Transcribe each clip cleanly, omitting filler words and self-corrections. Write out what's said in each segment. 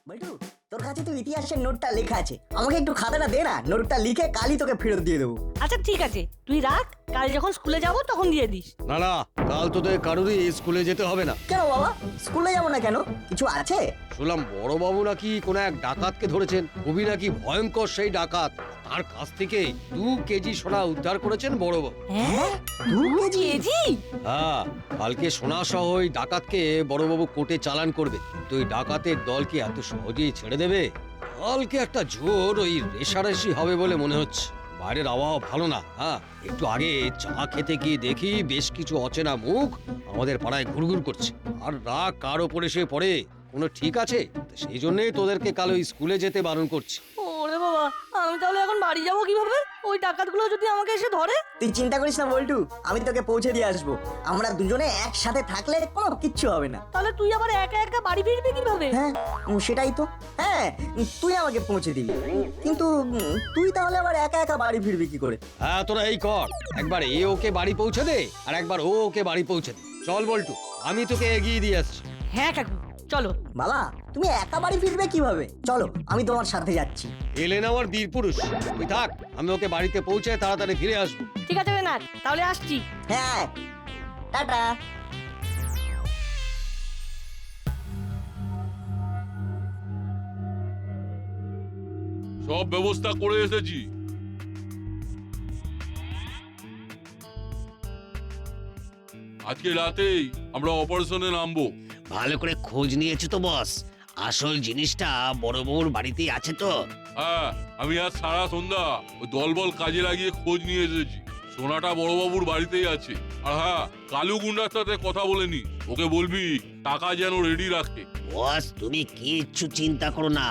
বল্টু, তোর কাছে তো ইতিহাসের নোটটা লেখা আছে, আমাকে একটু খাতাটা দে না, নোটটা লিখে কালই তোকে ফেরত দিয়ে দেবো। আচ্ছা ঠিক আছে, তুই রাখ, কাল যখন স্কুলে যাব তখন দিয়ে দিস। না না, কাল তোদের কারোরই স্কুলে যেতে হবে না। কেন বাবা, স্কুলে যাবো না কেন? কিছু আছে? শুনলাম বড়বাবু নাকি কোন এক ডাকাতকে ধরেছেন, খুবই নাকি ভয়ঙ্কর সেই ডাকাত। তার কাছ থেকে 2 কেজি সোনা উদ্ধার করেছেন বড়বাবু। হ্যাঁ, 2 কেজি? কেজি? হ্যাঁ, কালকে সোনা সহ ওই ডাকাতকে বড়বাবু কোর্টে চালান করবে। তো ওই ডাকাতের দল কি এত সহজেই ছেড়ে দেবে? কালকে একটা জোর ওই রেশারেশি হবে বলে মনে হচ্ছে। বাইরের আবহাওয়া ভালো না। হ্যাঁ, একটু আগে চা খেতে গিয়ে দেখি বেশ কিছু অচেনা মুখ আমাদের পাড়ায় ঘুরঘুর করছে। আর রাগ কার ওপরে সে পড়ে কোনো ঠিক আছে? তো সেই জন্যই তোদেরকে কাল ওই স্কুলে যেতে বারণ করছি। ওরে বাবা, আমি তাহলে এখন বাড়ি যাব কিভাবে? ওই ডাকাতগুলো যদি আমাকে এসে ধরে? তুই চিন্তা করিস না বল্টু, আমি তোকে পৌঁছে দিয়ে আসবো। আমরা দুজনে একসাথে থাকলে কোনো কিচ্ছু হবে না। তাহলে তুই আবার একা একা বাড়ি ফিরবি কিভাবে? হ্যাঁ, সেটাই তো। হ্যাঁ, তুই আমাকে পৌঁছে দিবি, কিন্তু তুই তাহলে আবার একা একা বাড়ি ফিরবি কি করে? হ্যাঁ, তোরা এই কর, একবার এ ওকে বাড়ি পৌঁছে দে আর একবার ও ওকে বাড়ি পৌঁছে দে। চল বল্টু, আমি তোকে এগিয়ে দিয়ে আসছি। হ্যাঁ কাকু, চলো। বাবা, তুমি একা বাড়ি ফিরবে কিভাবে? চলো, আমি তোমার সাথে যাচ্ছি। এলেন আমার বীর পুরুষ, তুই থাক, আমি ওকে বাড়িতে পৌঁছে তাড়াতাড়ি ফিরে আসবো। ঠিক আছে বেনাথ, তাহলে আসছি। হ্যাঁ, টাটা। সব ব্যবস্থা করে এসেছি। আজকে রাতেই আমরা অপারেশনে নামবো। ভালো করে খোঁজ নিয়েছো তো বস? আসল জিনিসটা বড়বাবুর বাড়িতেই আছে তো? হ্যাঁ, আমি আজ সারা সন্ধ্যা ওই দলবল কাজে লাগিয়ে খোঁজ নিয়ে এসেছি। সোনাটা বড়বাবুর বাড়িতেই আছে। আর হ্যাঁ, কালু গুন্ডার সাথে কথা বলেনি, ওকে বলবি টাকা যেন রেডি রাখে। বস তুমি কিচ্ছু চিন্তা করো না,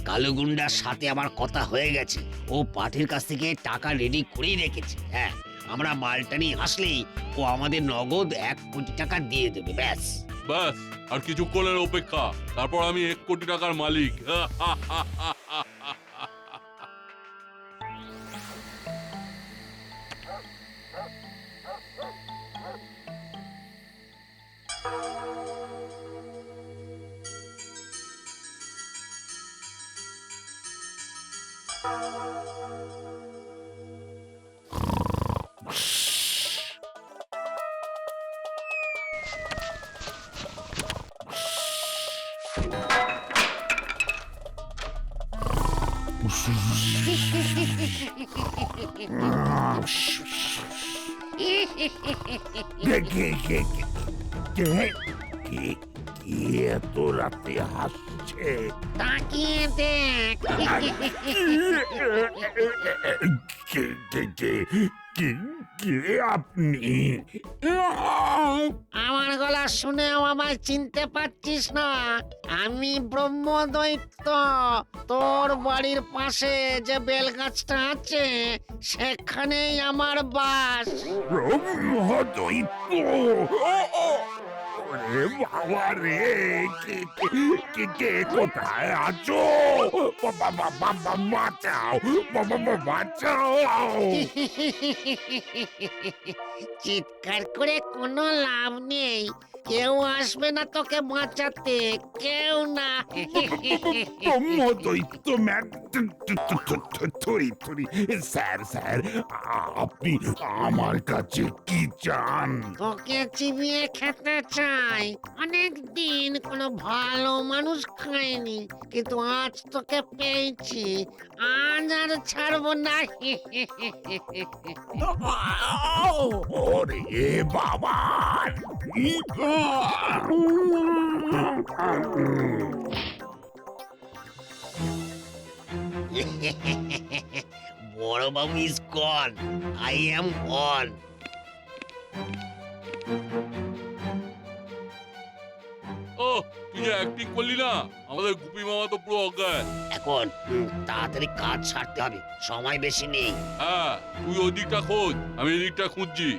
কালো গুন্ডার সাথে আমার কথা হয়ে গেছে। ও পার্টির কাছ থেকে টাকা রেডি করেই রেখেছে। হ্যাঁ, আমরা মালটা নিয়ে আসলেই ও আমাদের নগদ 1 কোটি টাকা দিয়ে দেবে। ব্যাস। ব্যাস, আর কিছুক্ষণের অপেক্ষা, তারপর আমি 1 কোটি টাকার মালিক। এত রাতে হাসছে? তাকিয়ে দেখ। কে আপনি? আমার গলা শুনেও আমায় চিনতে পারছিস না? আমি ব্রহ্মদৈত্য। তোর বাড়ির পাশে যে বেলগাছটা আছে সেখানেই আমার বাস। ব্রহ্মদৈত্য? ওরে বাবা রে, কে কোথায় আছো? বাঁচাও, বাঁচাও। চিৎকার করে কোনো লাভ নেই, কেউ আসবে না তোকে বাঁচাতে, কেউ না। ব্রহ্মদৈত্য স্যার, আপনি আমার কাছে কি চান? তোকে চিবিয়ে খেতে চাই। অনেক দিন কোনো ভালো মানুষ খায়নি, কিন্তু আজ তোকে পেয়েছি, আজ আর ছাড়বো না। ওরে বাবা! বড়বাবু is gone, I am on. ও, তুই যে অ্যাক্টিং করলি না, আমাদের গুপি মামা তো পুরো অজ্ঞান। এখন তাড়াতাড়ি কাজ ছাড়তে হবে, সময় বেশি নেই। হ্যাঁ, তুই ওই দিকটা খোঁজ, আমি এই দিকটা খুঁজছি।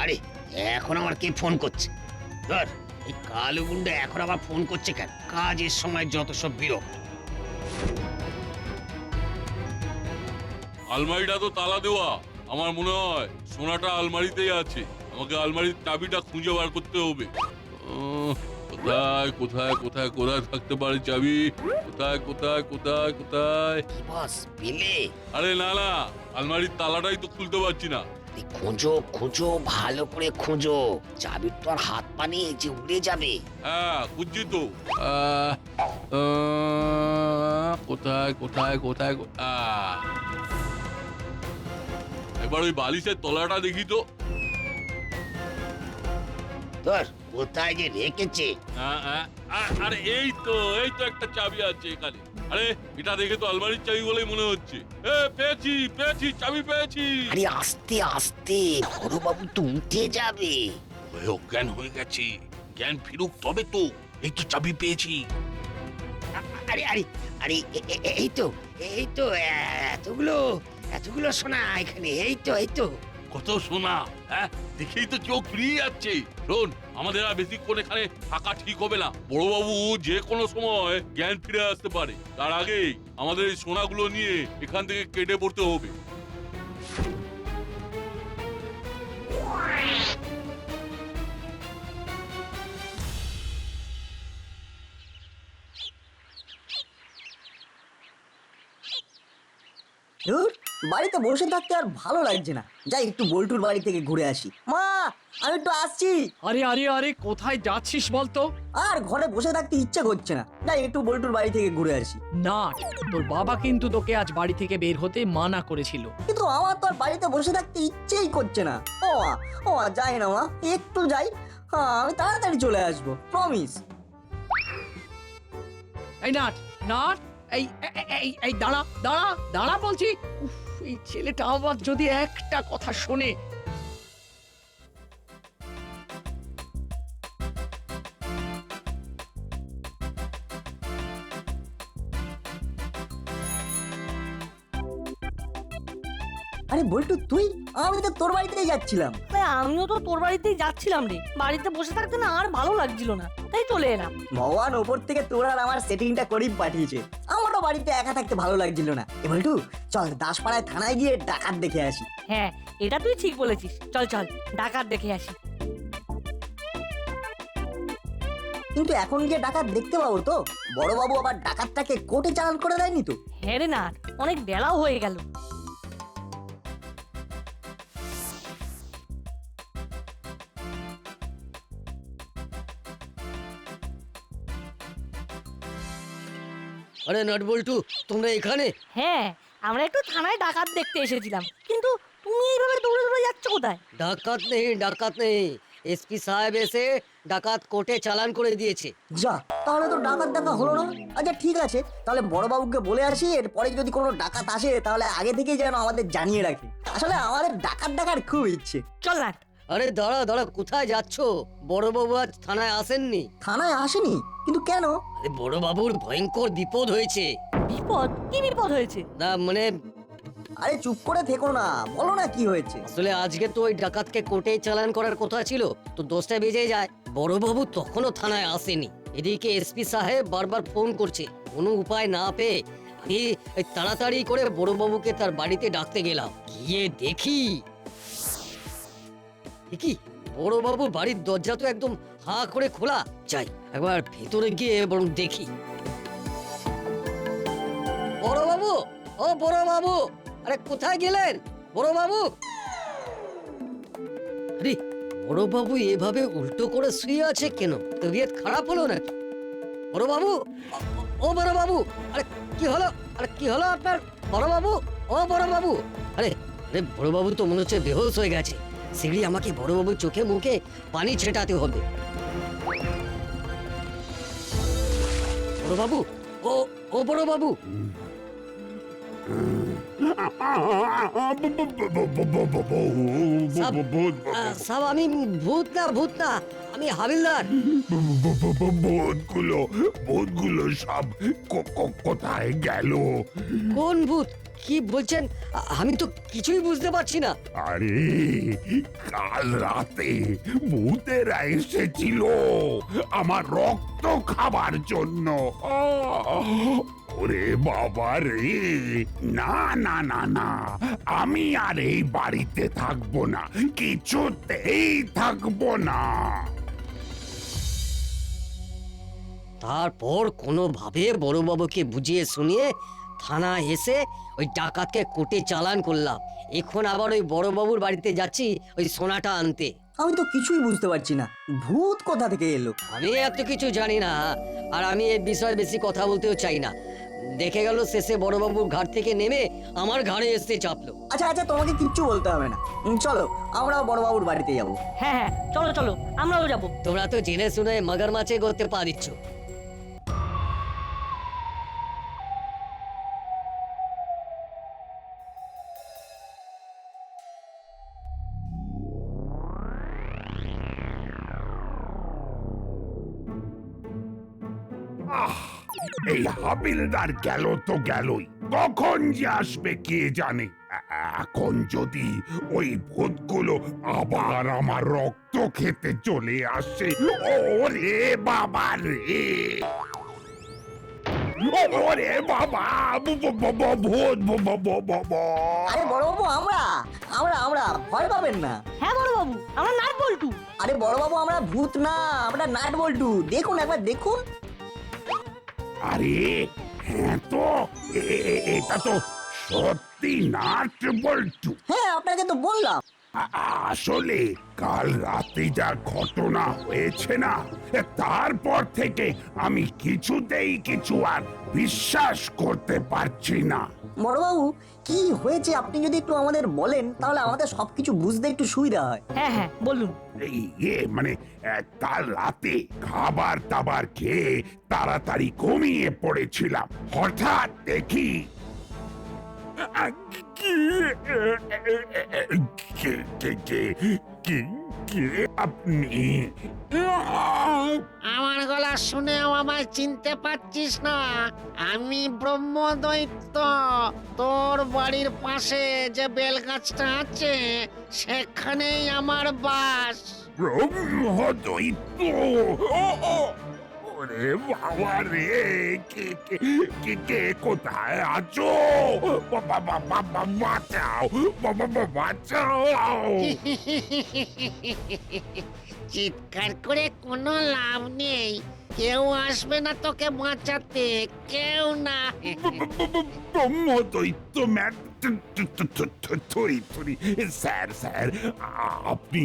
আরে এখন আমার কে ফোন করছে? ধর, এই কালো গুন্ডা এখন আবার ফোন করছে কেন? কাজের সময় যত সব বিরক্ত। আলমারিটা তো তালা দেওয়া, আমার মনে হয় সোনাটা আলমারিতেই আছে। আমাকে আলমারির চাবিটা খুঁজে বার করতে হবে। কোথায় কোথায় কোথায় কোথায় থাকতে পারে চাবি? কোথায় কোথায় কোথায় কোথায়? কি বস পেলে? আরে না না, আলমারির তালাটাই তো খুলতে পারছি না। এই খোঁজো খোঁজো, ভালো করে খোঁজো। চাবির তো আর হাত পা নেই যে উড়ে যাবে। হ্যাঁ খুঁজছি তো। কোথায় কোথায় কোথায় এবার ওই বালিশের তলাটা দেখি তো। তোর কোথায় যে রেখেছে? আরে এই তো একটা চাবি আছে এখানে। আরে এটা দেখে তো আলমারির চাবি বলেই মনে হচ্ছে। পেয়েছি পেয়েছি, চাবি পেয়েছি। আরে আস্তে আস্তে, বড় বাবু তো উঠে যাবে। অজ্ঞান হয়ে গেছে, জ্ঞান ফিরুক তবে তো। এই তো চাবি পেয়েছি। আরে আরে আরে এই তো এতগুলো এতগুলো সোনা এখানে। এই তো কত সোনা! হ্যাঁ দেখেই তো চোখ ফিরিয়ে যাচ্ছে। শোন, আমাদের আর বেশিক্ষণ এখানে থাকা ঠিক হবে না। বড়বাবু যে কোনো সময় জ্ঞান ফিরে আসতে পারে। তার আগেই আমাদের এই সোনাগুলো নিয়ে এখান থেকে কেটে পড়তে হবে। ধুর, বাড়িতে বসে থাকতে আর ভালো লাগছে না। যাই একটু বল্টুর বাড়ি থেকে ঘুরে আসি। মা, আমি একটু আসছি। আরে আরে আরে কোথায় যাচ্ছিস বলতো? আর ঘরে বসে থাকতে ইচ্ছে করছে না। যাই একটু বল্টুর বাড়ি থেকে ঘুরে আসি। না, তোর বাবা কিন্তু তোকে আজ বাড়ি থেকে বের হতে মানা করেছিল। কিন্তু আমার তো আর বাড়িতে বসে থাকতে ইচ্ছেই করছে না। ও যাই না মা, একটু যাই। হ্যাঁ, আমি তাড়াতাড়ি চলে আসবো, প্রমিস। এই নাট নাট, এই এই এই দাঁড়া দাঁড়া দাঁড়া বলছি। উফ, এই ছেলেটা আবার যদি একটা কথা শোনে। আরে বল্টু, তুই? আমি তো তোর বাড়িতেই যাচ্ছিলাম। আমিও তো তোর বাড়িতেই যাচ্ছিলাম রে। বাড়িতে বসে থাকতে না আর ভালো লাগছিল না, তাই চলে এলাম। ভগবান ওপর থেকে তোর আর আমার সেটিংটা করেই পাঠিয়েছে। আমারও বাড়িতে একা থাকতে ভালো লাগছিল না। এ বল্টু, চল দাসপাড়ায় থানায় গিয়ে ডাকাত দেখে আসি। হ্যাঁ, এটা তুই ঠিক বলেছিস। চল চল, ডাকাত দেখে আসি। কিন্তু এখন গিয়ে ডাকাত দেখতে পাবো তো? বড়বাবু আবার ডাকাতটাকে কোর্টে চালান করে দেয়নি তো? হ্যাঁ রে না, অনেক বেলাও হয়ে গেল। আরে নটবল্টু, তোমরা এখানে? হ্যাঁ, আমরা একটু থানায় ডাকাত দেখতে এসেছিলাম। কিন্তু তুমি এইভাবে দৌড়ে দৌড়ে যাচ্ছ কোথায়? ডাকাত নেই। এসপি সাহেব এসে ডাকাত কোর্টে চালান করে দিয়েছে। যা, তাহলে তো ডাকাত দেখা হলো না। আচ্ছা ঠিক আছে, তাহলে বড়বাবুকে বলে আসি, এরপরে যদি কোনো ডাকাত আসে তাহলে আগে থেকেই যেন আমাদের জানিয়ে রাখে। আসলে আমাদের ডাকাত দেখার খুব ইচ্ছে। চল না। আরে দাঁড়া, কোথায় যাচ্ছ? বড়বাবু আজ থানায় আসেননি। থানায় আসেনি? কিন্তু কেন? আরে বড়বাবুর ভয়ঙ্কর বিপদ হয়েছে। বিপদ? কি বিপদ হয়েছে? না মানে, আরে চুপ করে থেকো না, বলো না কি হয়েছে। আসলে আজকে তো ওই ডাকাতকে কোর্টে চালান করার কথা ছিল, তো 10টা বেজে যায়। বড়বাবু তখনও থানায় আসেনি। এদিকে এসপি সাহেব বারবার ফোন করছে। কোনো উপায় না পেয়ে আমি তাড়াতাড়ি করে বড়বাবুকে তার বাড়িতে ডাকতে গেলাম। গিয়ে দেখি বড়বাবু বাড়ির দরজা তো একদম হাঁ করে খোলা। যাই একবার ভেতরে গিয়ে বরং দেখি। বড়বাবু, ও বড়বাবু, আরে কোথায় গেলেন বড়বাবু? আরে বড়বাবু এভাবে উল্টো করে শুয়ে আছে কেন? তবিয়ত খারাপ হলো নাকি? বড়বাবু, ও বড়বাবু, আরে কি হলো আপনার? বড়বাবু, ও বড়বাবু, আরে আরে বড়বাবু তো মনে হচ্ছে বেহুশ হয়ে গেছে। শীঘ্রই আমাকে বড়বাবুর চোখে মুখে পানি ছেটাতে হবে। বড়বাবু, ও বড়বাবু। সাব, আমি ভূত না, আমি হাবিলদার। ভূতগুলো সব কোথায় গেল? কোন ভূত? কি বলছেন? আমি তো কিছুই বুঝতে পারছি না। আরে কাল রাতে ভূতেরা এসেছিল আমার রক্ত খাবার জন্য। ওরে বাবা রে, না না না না, আমি আর এই বাড়িতে থাকবো না, কিছুতেই থাকবো না। তারপর কোনোভাবে বড়বাবুকে বুঝিয়ে শুনিয়ে থানা এসে ওই ডাকাতকে কোর্টে চালান করলাম। এখন আবার ওই বড়বাবুর বাড়িতে যাচ্ছি ওই সোনাটা আনতে। আমি তো কিছুই বুঝতে পারছি না, ভূত কোথা থেকে এলো? আমি এত কিছু জানি না, আর আমি এর বিষয়ে বেশি কথা বলতেও চাই না। দেখে গেল শেষে বড়বাবুর ঘাট থেকে নেমে আমার ঘাড়ে এসে চাপলো। আচ্ছা আচ্ছা, তোমাকে কিচ্ছু বলতে হবে না। চলো আমরাও বড়বাবুর বাড়িতে যাবো। হ্যাঁ হ্যাঁ, চলো চলো, আমরাও যাবো। তোমরা তো জেনে শুনে মগর মাছে করতে পা দিচ্ছ। এই হাবিলদার গেল তো গেলই, কখন যে আসবে কে জানে। এখন যদি ওই ভূতগুলো আবার আমার রক্ত খেতে চলে আসে, ওরে বাবা রে, ওরে বাবা, ভূত। আরে বড়বাবু, আমরা আমরা আমরা ভয় পাবেন না। হ্যাঁ বড়বাবু, আমরা নাট বল্টু। আরে বড়বাবু, আমরা ভূত না, আমরা নাট বল্টু। দেখুন একবার দেখুন। আরে হ্যাঁ তো, এটা তো সত্যি নাট বল্টু। হ্যাঁ, আপনাকে তো বললাম। আসলে কাল রাতে যা ঘটনা হয়েছে না, তারপর থেকে আমি কিছুতেই কিছু আর বিশ্বাস করতে পারছি না। বড়বাবু, কি হয়েছে আপনি যদি একটু আমাদের বলেন, তাহলে আমাদের সবকিছু বুঝতে একটু সুবিধা হয়। হ্যাঁ হ্যাঁ, বলুন। এই মানে কাল রাতে খাবার টাবার খেয়ে তাড়াতাড়ি ঘুমিয়ে পড়েছিলাম, হঠাৎ দেখি আপনি আমার গলা শুনেও আমায় চিনতে পারছিস না? আমি ব্রহ্মদৈত্য। তোর বাড়ির পাশে যে বেলগাছটা আছে সেখানেই আমার বাস। ব্রহ্মদৈত্য? ওরে বাবা রে, কে কোথায় আছো? বাঁচাও, বাঁচাও। চিৎকার করে কোনো লাভ নেই, কেউ আসবে না তোকে বাঁচাতে, কেউ না। ব্রহ্মদৈত্য স্যার, আপনি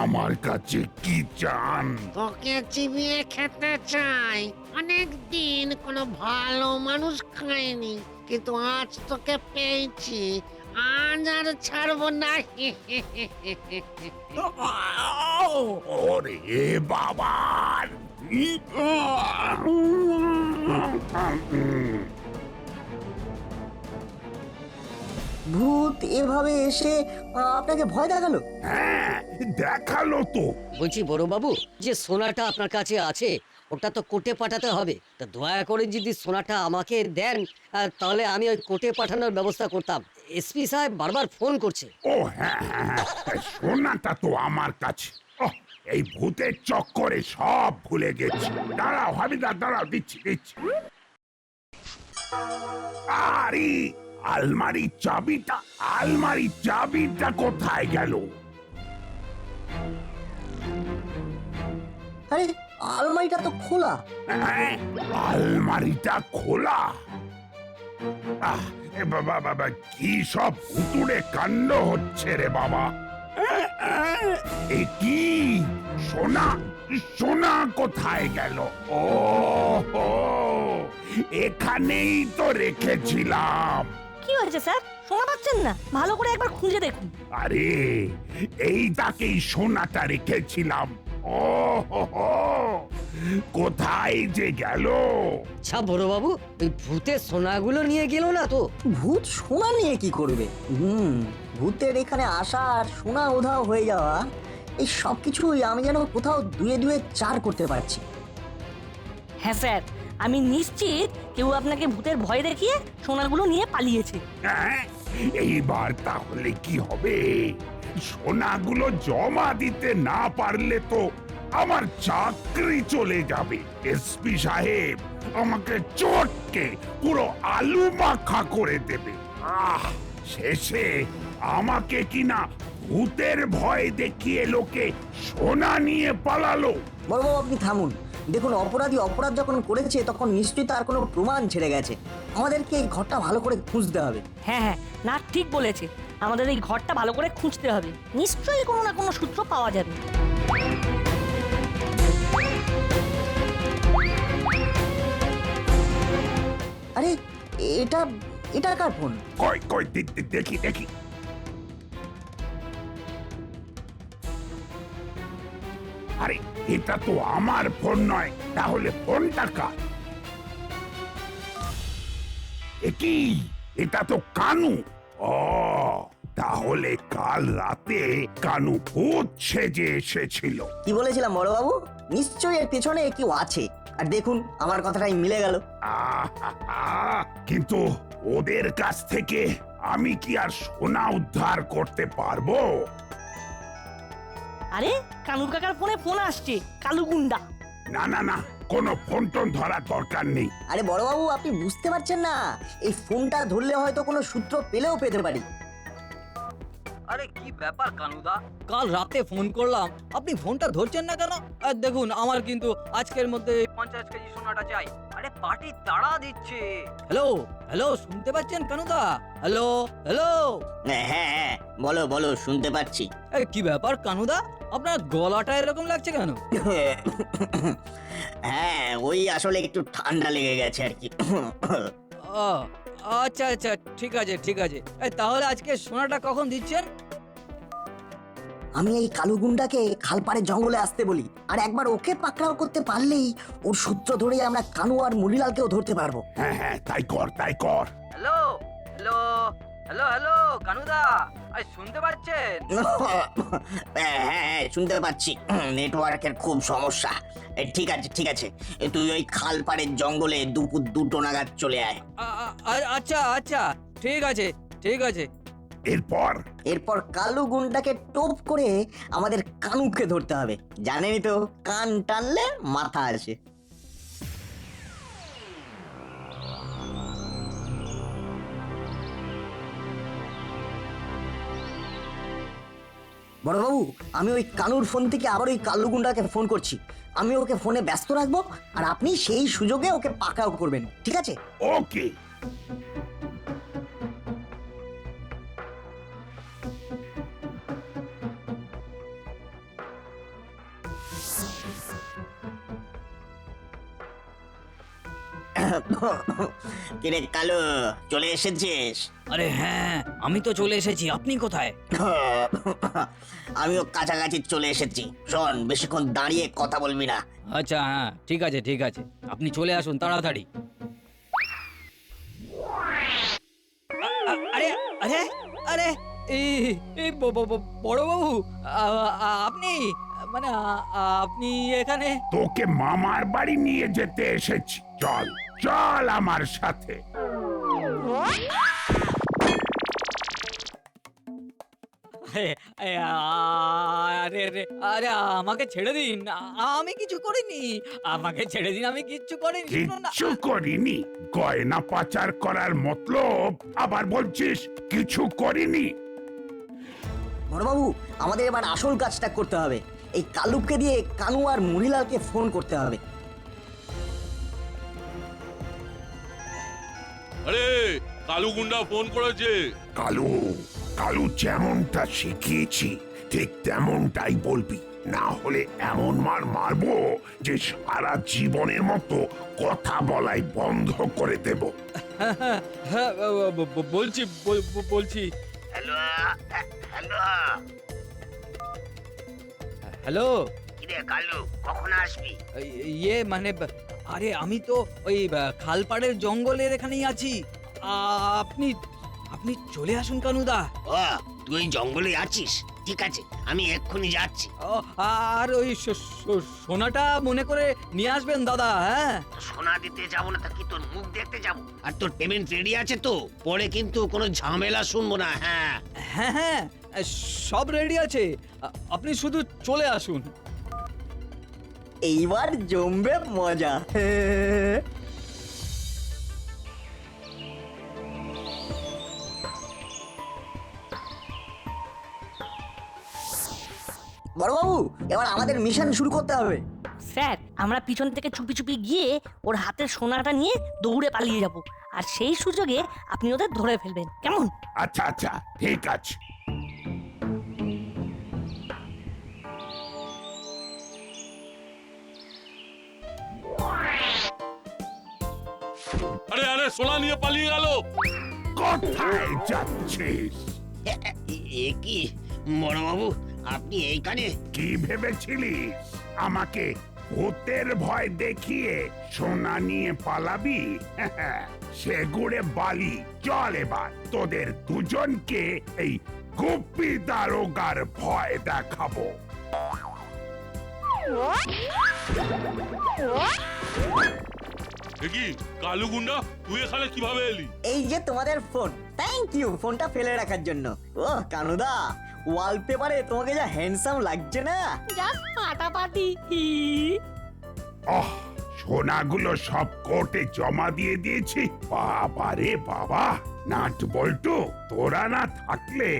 আমার কাছে কি চান? তোকে চিবিয়ে খেতে চাই। অনেক দিন কোনো ভালো মানুষ খায়নি, কিন্তু আজ তোকে পেয়েছি, আজ আর ছাড়বো না। ওরে বাবা, ভূত এভাবে এসে আপনাকে ভয় দেখালো? হ্যাঁ দেখালো তো। বলছি বড়বাবু, যে সোনাটা আপনার কাছে আছে ওটা তো কোর্টে পাঠাতে হবে। তা দয়া করে যদি সোনাটা আমাকে দেন, তাহলে আমি ওই কোর্টে পাঠানোর ব্যবস্থা করতাম। এসপি সাহেব বারবার ফোন করছে। ও হ্যাঁ, সোনাটা তো আমার কাছে। এই ভূতের চক্করে সব ভুলে গেছি। দাঁড়াও হাবিলদার, দাঁড়াও, দিচ্ছি। আরে আলমারির চাবিটা কোথায় গেল? আরে আলমারিটা তো খোলা। হ্যাঁ, আলমারিটা খোলা। বাবা, কি সব ভুতুড়ে কাণ্ড হচ্ছে রে বাবা। এ কি সোনা কোথায় গেল? ও এখানেই তো রেখেছিলাম। কি হয়েছে স্যার, শোনা পাচ্ছেন না? ভালো করে একবার খুঁজে দেখুন। আরে এই তাকেই সোনাটা রেখেছিলাম। ও কোথায় যে গেল? আচ্ছা বড়বাবু, ওই ভূতের সোনাগুলো নিয়ে গেল না তো? ভূত সোনা নিয়ে কি করবে? ভূতের এখানে আসা আর সোনা উধাও হয়ে যাওয়া এই সব কিছুই আমি যেন কোথাও দুয়ে দুয়ে চার করতে পারছি। হ্যাঁ স্যার, আমি নিশ্চিত কেউ আপনাকে ভূতের ভয় দেখিয়ে সোনাগুলো নিয়ে পালিয়েছে। হ্যাঁ, এইবার তাহলে কি হবে? সোনাগুলো জমা দিতে না পারলে তো আমার চাকরি চলে যাবে। এসপি সাহেব আমাকে চটকে পুরো আলু মাখা করে দেবে। শেষে আমাকে কিনা ভূতের ভয় দেখিয়ে লোকে সোনা নিয়ে পালালো। বড়বাবু আপনি থামুন। দেখুন, অপরাধী অপরাধ যখন করেছে তখন নিশ্চয়ই তার কোনো প্রমাণ ছেড়ে গেছে। আমাদেরকে এই ঘরটা ভালো করে খুঁজতে হবে। হ্যাঁ হ্যাঁ, না ঠিক বলেছে, আমাদের এই ঘরটা ভালো করে খুঁজতে হবে, নিশ্চয়ই কোনো না কোনো সূত্র পাওয়া যাবে। আরে এটা এটা কার ফোন? কই কই দেখি দেখি। আরে এটা তো আমার ফোন নয়, তাহলে ফোনটা কার? কি এটা তো কানু। ও তাহলে কাল রাতে কানু ভূত সেজে এসেছিল। কি বলেছিলাম বড়বাবু? নিশ্চয়ই এর পেছনে কেউ আছে। আর দেখুন, আমার কথাটাই মিলে গেল। কিন্তু ওদের কাছ থেকে আমি কি আর সোনা উদ্ধার করতে পারবো? আরে কালু কাকার ফোনে ফোন আসছে, কালু গুন্ডা। না না না, কোনো ফোন টোন ধরার দরকার নেই। আরে বড়বাবু আপনি বুঝতে পারছেন না, এই ফোনটা ধরলে হয়তো কোনো সূত্র পেলেও পেতে পারি। আরে কি ব্যাপার কানুদা, কাল রাতে ফোন করলাম, আপনি ফোনটা ধরছেন না কেন? আর দেখুন, আমার কিন্তু আজকের মধ্যে 50 কেজি সোনাটা চাই। আরে পার্টি তাড়া দিচ্ছে। হ্যালো হ্যালো, শুনতে পাচ্ছেন কানুদা? Hello hello. হ্যাঁ হ্যাঁ, বলো বলো, শুনতে পাচ্ছি। এই কি ব্যাপার কানুদা, আপনার গলাটা এরকম লাগছে কেন? হ্যাঁ, ওই আসলে একটু ঠান্ডা লেগে গেছে আর কি। ও, আচ্ছা আচ্ছা, ঠিক আছে ঠিক আছে। এই তাহলে আজকে সোনাটা কখন দিচ্ছেন? আমি এই কালু গুন্ডাকে খালপাড়ে জঙ্গলে আসতে বলি, আর একবার ওকে পাকড়াও করতে পারলেই ওর সূত্র ধরেই আমরা কানু আর মুড়িলালকেও ধরতে পারবো। হ্যাঁ হ্যাঁ, তাই কর তাই কর। হ্যালো হ্যালো হ্যালো হ্যালো কানুদা, আরে শুনতে পাচ্ছেন? হ্যাঁ হ্যাঁ, শুনতে পাচ্ছি। নেটওয়ার্কের খুব সমস্যা। ঠিক আছে ঠিক আছে, তুই ওই খালপাড়ের জঙ্গলে দুপুর 2টো নাগাদ চলে আয়। আচ্ছা আচ্ছা, ঠিক আছে ঠিক আছে। এরপর কালু গুন্ডাকে টোপ করে আমাদের কানুকে ধরতে হবে। জানেনই তো, কান টানলে মাথা আসে। বড়বাবু, আমি ওই কানুর ফোন থেকে আবার ওই কালু গুন্ডাকে ফোন করছি। আমি ওকে ফোনে ব্যস্ত রাখবো, আর আপনি সেই সুযোগে ওকে পাকড়াও করবেন, ঠিক আছে? ওকে। কিরে কালু, চলে এসেছিস? আরে হ্যাঁ, আমি তো চলে এসেছি, আপনি কোথায়? আমিও কাছাকাছি চলে এসেছি। শোন, বেশিক্ষণ দাঁড়িয়ে কথা বলবি না। আচ্ছা হ্যাঁ, ঠিক আছে ঠিক আছে, আপনি চলে আসুন তাড়াতাড়ি। আরে আরে আরে, এই বড়বাবু, আপনি মানে আপনি এখানে? তোকে মামার বাড়ি নিয়ে যেতে এসেছি, চল চল আমার সাথে। আরে আরে আরে, আমাকে ছেড়ে দিন, আমি কিছু করিনি, আমাকে ছেড়ে দিন, আমি কিচ্ছু করিনি। কিচ্ছু করিনি? গয়না পাচার করার মতলব আবার বলছিস কিছু করিনি? বড়বাবু, আমাদের এবার আসল কাজটা করতে হবে। এই কালুকে দিয়ে কানু আর মুড়িলালকে ফোন করতে হবে। আরে কালু গুন্ডা ফোন করেছে। কালু কালু যেমনটা শিখিয়েছি ঠিক তেমনটাই বলবি, না হলে এমন মার মারবো যে সারা জীবনের মতো কথা বলাই বন্ধ করে দেব। হ্যাঁ বলছি বলছি। হ্যালো হ্যালো, হ্যালো, কিরে কালু, কখন আসবি? ইয়ে মানে, আরে আমি তো ওই খালপাড়ের জঙ্গলের এখানেই আছি। আপনি আপনি চলে আসুন কানুদা। ও তুই জঙ্গলে আছিস? ঠিক আছে, আমি এক্ষুনি যাচ্ছি। ও, আর ওই সোনাটা মনে করে নিয়ে আসবেন দাদা, হ্যাঁ? সোনা দিতে যাবো না তা কি তোর মুখ দেখতে যাবো? আর তোর পেমেন্ট রেডি আছে তো? পরে কিন্তু কোনো ঝামেলা শুনবো না। হ্যাঁ হ্যাঁ হ্যাঁ, সব রেডি আছে, আপনি শুধু চলে আসুন। এইবার জমবে মজা। বড়বাবু, এবার আমাদের মিশন শুরু করতে হবে। স্যার আমরা পিছন থেকে চুপি চুপি গিয়ে ওর হাতের সোনাটা নিয়ে দৌড়ে পালিয়ে যাব, আর সেই সুযোগে আপনি ওদের ধরে ফেলবেন, কেমন? আচ্ছা আচ্ছা, ঠিক আছে। আরে আরে সোনা নিয়ে পালিয়ে গেল। কোথায় যাচ্ছিস? এ কি বড়বাবু, আপনি এইখানে? কি ভেবেছিলিস আমাকে ভূতের ভয় দেখিয়ে সোনা নিয়ে পালাবি? সেগুড়ে বালি। চল এবার তোদের দুজনকে এই গুপ্পি দারোগার ভয় দেখাবো। এ কি কালু গুন্ডা, তুই এখানে কিভাবে এলি? এই যে তোমাদের ফোন, থ্যাংক ইউ ফোনটা ফেলে রাখার জন্য। ও কানুদা, ওয়ালপেপারে তোমাকে যা হ্যান্ডসাম লাগছে না। জাস্ট ফাটাফাটি। সোনাগুলো সব কোর্টে জমা দিয়ে দিয়েছি। বাবা রে বাবা, নাট বল্টু, তোরা না থাকলে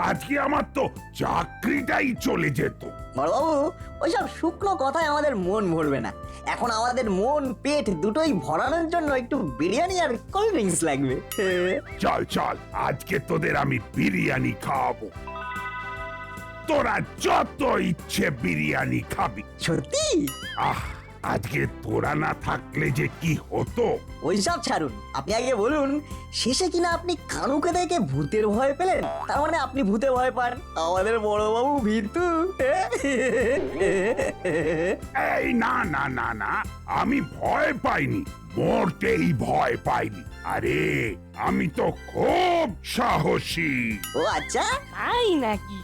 আজকে আমার তো চাকরিটাই চলে যেত। বড়বাবু, ওইসব শুকনো কথায় আমাদের মন ভরবে না। এখন আমাদের মন পেট দুটোই ভরানোর জন্য একটু বিরিয়ানি আর কোল্ড ড্রিঙ্কস লাগবে। চল চল, আজকে তোদের আমি বিরিয়ানি খাওয়াবো। তোরা যত ইচ্ছে বিরিয়ানি খাবি। সত্যি? আহ, আজকে তোরা না থাকলে যে কি হতো। ওইসব ছাড়ুন, আপনি আগে বলুন, শেষে কিনা আপনি কানুকে দেখে ভূতের ভয় পেলেন? তার মানে আপনি ভূতে ভয় পান, আমাদের বড়বাবু ভীতু। এই না না না না, আমি ভয় পাইনি, মরতেই ভয় পাইনি। আরে আমি তো খুব সাহসী। ও আচ্ছা। তাই নাকি?